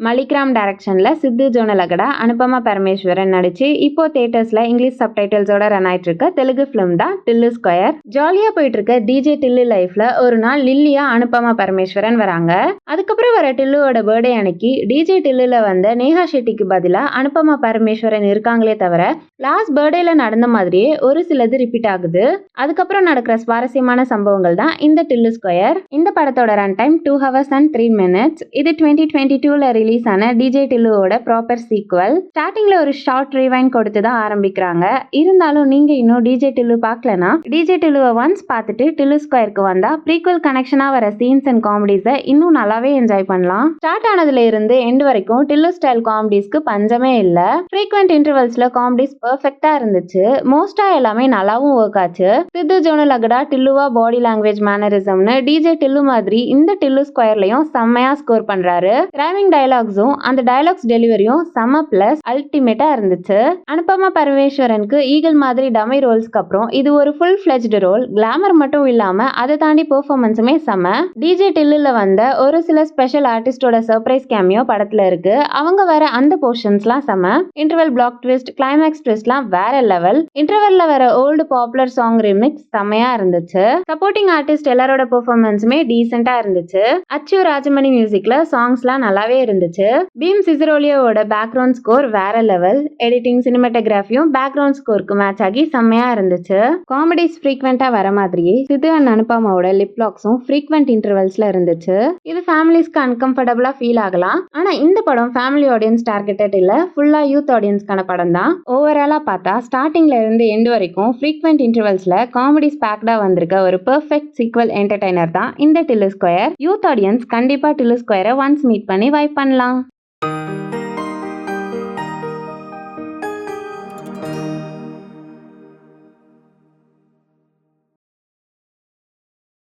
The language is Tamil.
மலிக்ராம் டைரக்ஷன்ல சித்து ஜோனலகடா, அனுபமா பரமேஸ்வரன் நடிச்சு இப்போ தியேட்டர்ஸ்ல இங்கிலீஷ் சப்டைட்டில்ஸோட ரன் ஆயிட்டு இருக்க தெலுங்கு பிலிம் தான் டில்லு ஸ்கொயர். ஜாலியா போயிட்டு இருக்க டிஜே டில்லு லைஃப்ல ஒரு நாள் லில்லியா அனுபமா பரமேஸ்வரன் வராங்க. அதுக்கப்புறம் வர டில்லுவோட பர்த்டே அன்னைக்கு டிஜே டில்லுல வந்த நேஹா ஷெட்டிக்கு பதிலா அனுபமா பரமேஸ்வரன் இருக்காங்களே தவிர லாஸ்ட் பர்த்டேல நடந்த மாதிரியே ஒரு சிலது ரிப்பீட் ஆகுது. அதுக்கப்புறம் நடக்கிற சுவாரஸ்யமான சம்பவங்கள் தான் இந்த டில்லு ஸ்கொயர். இந்த படத்தோட run time 2 hours and 3 minutes. இது 2022ல ரிலீஸ் ஆன டிஜே டில்லுவோட ப்ராப்பர் சீக்வல். ஸ்டார்டிங்ல ஒரு ஷார்ட் ரிவைண்ட் கொடுத்து தான் ஆரம்பிக்கிறாங்க. இருந்தாலும் நீங்க இன்னும் டிஜே டில்லு பார்க்கலனா டிஜே டில்லுவை ஒன்ஸ் பார்த்துட்டு டில்லு ஸ்கொயருக்கு வந்தா ப்ரீக்வல் கனெக்ஷனா வர சீன்ஸ் அண்ட் காமெடிஸை இன்னும் நல்லாவே என்ஜாய் பண்ணலாம். ஸ்டார்ட் ஆனதுல இருந்து எண்ட் வரைக்கும் டில்லு ஸ்டைல் காமெடிஸ்க்கு பஞ்சமே இல்ல. ஃப்ரீக்வெண்ட் இன்டர்வல்ஸ்ல காமெடிஸ் பெர்ஃபெக்ட்டா இருந்துச்சு. மோஸ்டா எல்லாமே நல்லாவும் ஒர்க் ஆச்சு. சித்து ஜோனலகடா டில்லுவா பாடி லாங்குவேஜ் மேனரிசம்னு டிஜே டில்லு மாதிரி இந்த டில்லு ஸ்கொயர்லயும் செம்மையா ஸ்கோர் பண்றாரு. ரைமிங் டயலாக்ஸும் அந்த டயலாக்ஸ் டெலிவரியும் செம பிளஸ் அல்டிமேட்டா இருந்துச்சு. அனுபமா பரமேஸ்வரனுக்கு ஈகிள் மாதிரி டமி ரோல்ஸ்க்கு அப்புறம் இது ஒரு ஃபுல் ஃபிளெஜ்டு ரோல். கிளாமர் மட்டும் இல்லாம அதை தாண்டி பெர்ஃபார்மன்ஸுமே செம. டிஜே டில்லுல வந்த ஒரு சில ஸ்பெஷல் ஆர்டிஸ்டோட சர்ப்ரைஸ் கேமியோ படத்துல இருக்கு. அவங்க வர அந்த போர்ஷன்ஸ்லாம் செம. இன்டர்வல் பிளாக் ட்விஸ்ட், கிளைமேக்ஸ் ட்விஸ்ட்லாம் வேற லெவல். இன்டர்வல்ல வர ஓல்டு பாப்புலர் சாங் ரிமிக்ஸ் செம்மையா இருந்துச்சு. சப்போர்ட்டிங் ஆர்டிஸ்ட் எல்லாரோட பெர்ஃபார்மன்ஸுமே டீசென்ட்டா இருந்துச்சு. அச்சு ராஜமணி மியூசிக்ல சாங்ஸ்லாம் நல்லாவே இருந்துச்சு. பீம் சிசரோலியோட பேக்ரவுண்ட் ஸ்கோர் வேற லெவல். எடிட்டிங், சினிமாட்டோகிராஃபியும் பேக்ரவுண்ட் ஸ்கோருக்கு மேட்ச் ஆகி செம்மையா இருந்துச்சு. காமெடிஸ் ஃப்ரீக்வெண்டா வர மாதிரியே சித்து அண்ட் அனுபமாவோட லிப் லாக்ஸும் ஃப்ரீக்வெண்ட் இன்டர்வல்ஸ்ல இருந்துச்சு. இது ஃபேமிலிஸ்க்கு அன்கம்ஃபர்டபுளா ஃபீல் ஆகலாம். ஆனா இந்த படம் ஃபேமிலி ஆடியன்ஸ் டார்கெட்டட் இல்ல, ஃபுல்லா யூத் ஆடியன்ஸ்க்கான படம் தான். ஓவராலா பார்த்தா ஸ்டார்டிங்ல இருந்து எண்ட் வரைக்கும் ஃப்ரீக்வெண்ட் இன்டர்வல்ஸ்ல காமெடிஸ் பேக்டா வந்திருக்க ஒரு பெர்ஃபெக்ட் சீக்வல் என்டர்டைனர் தான் இந்த டில்லு ஸ்கொயர். யூத் ஆடியன்ஸ் கண்டிப்பா டில்லு ஸ்கொயரை ஒன்ஸ் மீட் பண்ணி வைப் பண்ணலாம்.